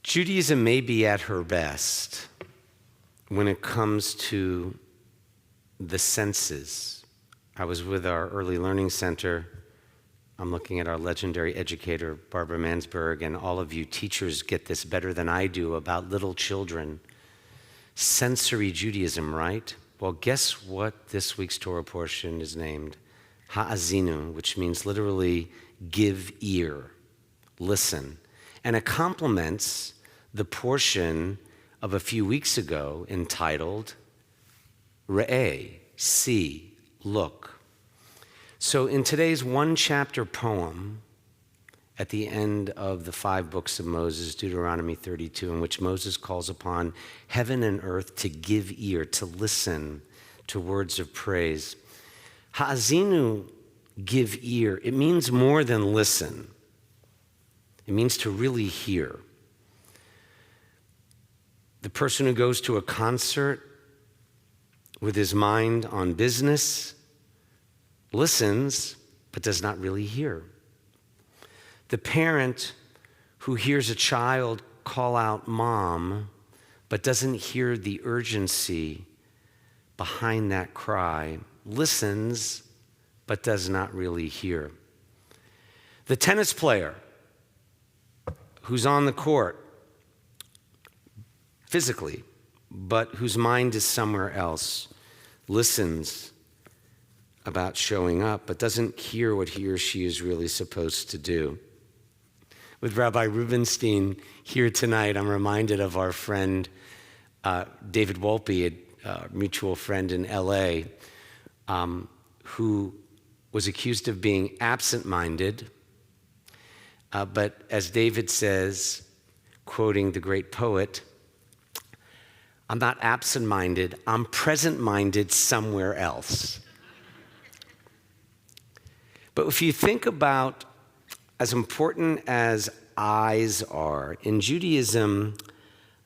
Judaism may be at her best when it comes to the senses. I was with our early learning center. I'm looking at our legendary educator, Barbara Mansberg, and all of you teachers get this better than I do about little children. Sensory Judaism, right? Well, guess what this week's Torah portion is named? Ha'azinu, which means literally give ear, listen. And it complements the portion of a few weeks ago entitled Re'eh, see, look. So in today's one-chapter poem, at the end of the 5 books of Moses, Deuteronomy 32, in which Moses calls upon heaven and earth to give ear, to listen to words of praise. Ha'azinu, give ear, it means more than listen. It means to really hear. The person who goes to a concert with his mind on business listens, but does not really hear. The parent who hears a child call out mom, but doesn't hear the urgency behind that cry, listens, but does not really hear. The tennis player who's on the court physically, but whose mind is somewhere else, listens about showing up, but doesn't hear what he or she is really supposed to do. With Rabbi Greenstein here tonight, I'm reminded of our friend David Wolpe, a mutual friend in LA, who was accused of being absent-minded, but as David says, quoting the great poet, I'm not absent-minded, I'm present-minded somewhere else. But if you think about, as important as eyes are, in Judaism,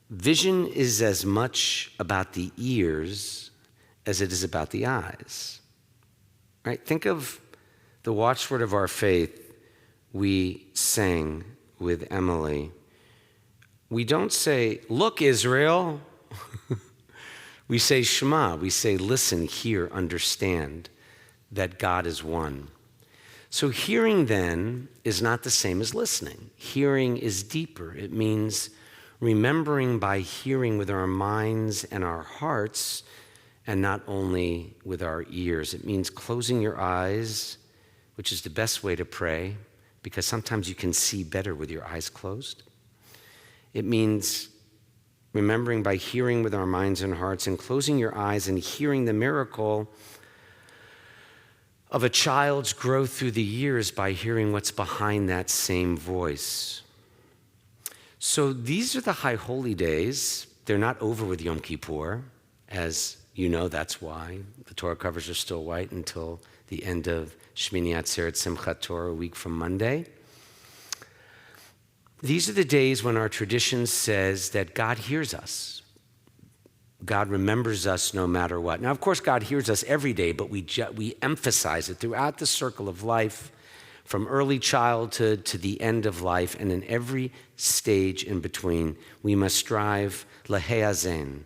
vision is as much about the ears as it is about the eyes. Right? Think of the watchword of our faith we sang with Emily. We don't say, look, Israel. We say Shema. We say, listen, hear, understand that God is one. So hearing then is not the same as listening. Hearing is deeper. It means remembering by hearing with our minds and our hearts, and not only with our ears. It means closing your eyes, which is the best way to pray, because sometimes you can see better with your eyes closed. It means remembering by hearing with our minds and hearts and closing your eyes and hearing the miracle of a child's growth through the years by hearing what's behind that same voice. So these are the high holy days. They're not over with Yom Kippur. As you know, that's why the Torah covers are still white until the end of Shmini Atzeret Simchat Torah, a week from Monday. These are the days when our tradition says that God hears us. God remembers us no matter what. Now, of course, God hears us every day, but we emphasize it throughout the circle of life, from early childhood to the end of life, and in every stage in between. We must strive leheazen,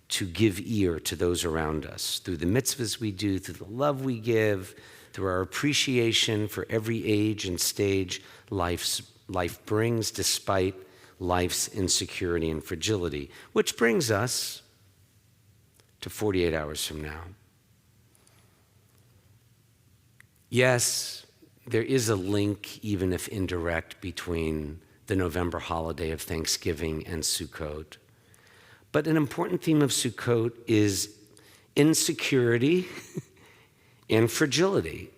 to give ear to those around us, through the mitzvahs we do, through the love we give, through our appreciation for every age and stage life brings, despite life's insecurity and fragility, which brings us to 48 hours from now. Yes, there is a link, even if indirect, between the November holiday of Thanksgiving and Sukkot. But an important theme of Sukkot is insecurity and fragility,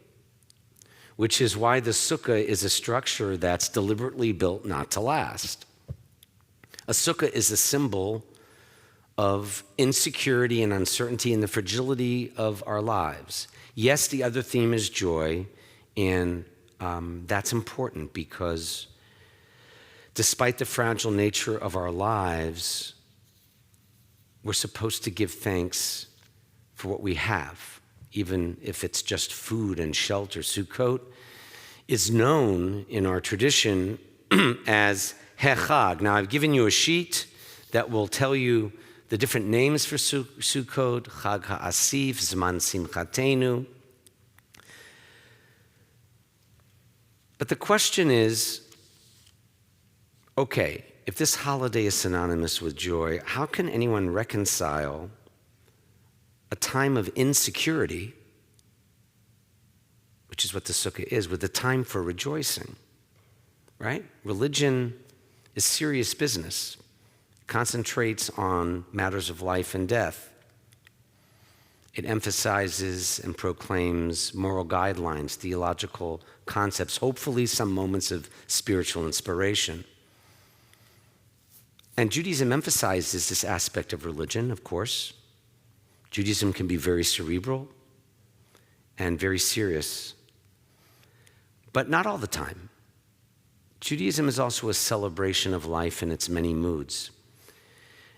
which is why the sukkah is a structure that's deliberately built not to last. A sukkah is a symbol of insecurity and uncertainty and the fragility of our lives. Yes, the other theme is joy, and that's important because despite the fragile nature of our lives, we're supposed to give thanks for what we have, even if it's just food and shelter. Sukkot is known in our tradition as Hechag. Now, I've given you a sheet that will tell you the different names for Sukkot, Chag HaAsif, Zman Simchatenu. But the question is, okay, if this holiday is synonymous with joy, how can anyone reconcile a time of insecurity, which is what the Sukkah is, with the time for rejoicing, right? Religion is serious business. It concentrates on matters of life and death. It emphasizes and proclaims moral guidelines, theological concepts, hopefully some moments of spiritual inspiration. And Judaism emphasizes this aspect of religion, of course. Judaism can be very cerebral and very serious, but not all the time. Judaism is also a celebration of life in its many moods.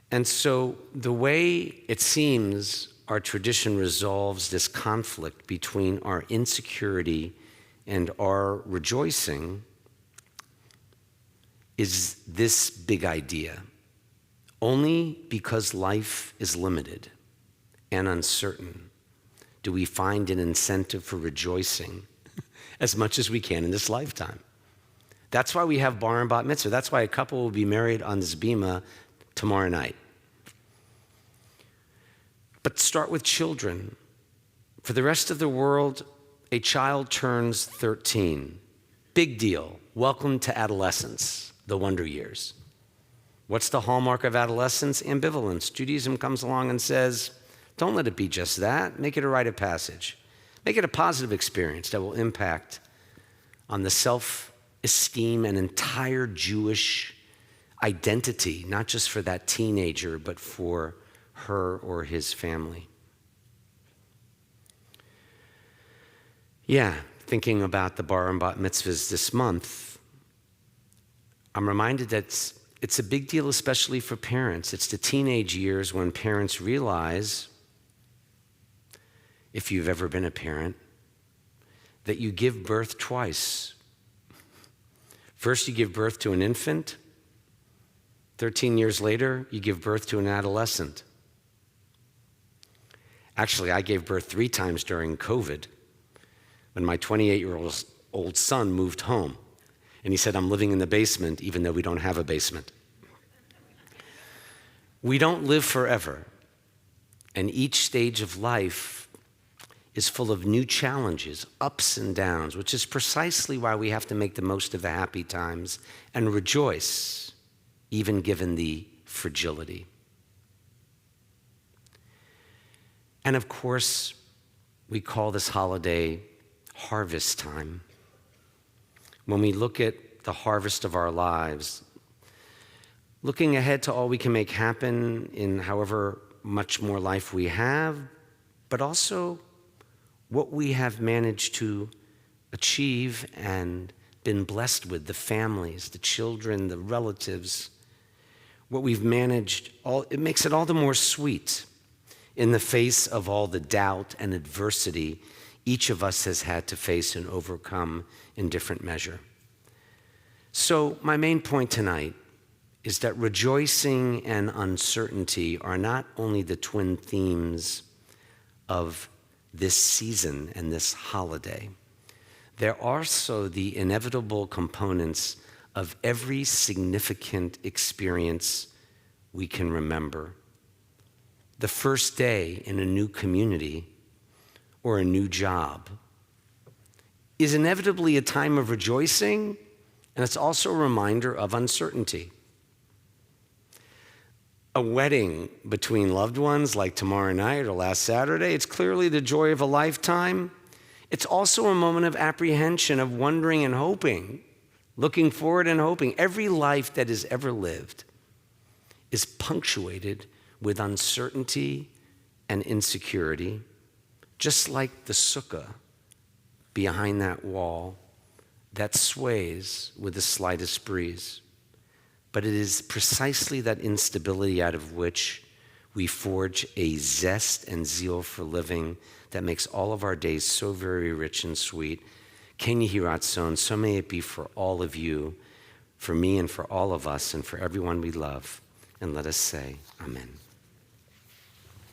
And so the way it seems our tradition resolves this conflict between our insecurity and our rejoicing is this big idea. Only because life is limited and uncertain do we find an incentive for rejoicing as much as we can in this lifetime. That's why we have bar and bat mitzvah. That's why a couple will be married on this bima tomorrow night. But start with children. For the rest of the world, a child turns 13. Big deal. Welcome to adolescence, the wonder years. What's the hallmark of adolescence? Ambivalence. Judaism comes along and says, don't let it be just that. Make it a rite of passage. Make it a positive experience that will impact on the self-esteem and entire Jewish identity, not just for that teenager, but for her or his family. Yeah, thinking about the bar and bat mitzvahs this month, I'm reminded that it's a big deal, especially for parents. It's the teenage years when parents realize, if you've ever been a parent, that you give birth twice. First, you give birth to an infant. 13 years later, you give birth to an adolescent. Actually, I gave birth 3 times during COVID when my 28-year-old son moved home. And he said, I'm living in the basement, even though we don't have a basement. We don't live forever. And each stage of life is full of new challenges, ups and downs, which is precisely why we have to make the most of the happy times and rejoice, even given the fragility. And of course, we call this holiday harvest time. When we look at the harvest of our lives, looking ahead to all we can make happen in however much more life we have, but also what we have managed to achieve and been blessed with, the families, the children, the relatives, what we've managed, it makes it all the more sweet in the face of all the doubt and adversity each of us has had to face and overcome in different measure. So my main point tonight is that rejoicing and uncertainty are not only the twin themes of this season and this holiday. They're also the inevitable components of every significant experience we can remember. The first day in a new community or a new job is inevitably a time of rejoicing, and it's also a reminder of uncertainty. A wedding between loved ones like tomorrow night or last Saturday, it's clearly the joy of a lifetime. It's also a moment of apprehension, of wondering and hoping, looking forward and hoping. Every life that is ever lived is punctuated with uncertainty and insecurity, just like the sukkah behind that wall that sways with the slightest breeze. But it is precisely that instability out of which we forge a zest and zeal for living that makes all of our days so very rich and sweet. Ken Yehi Ratzon, so may it be for all of you, for me and for all of us and for everyone we love. And let us say, Amen.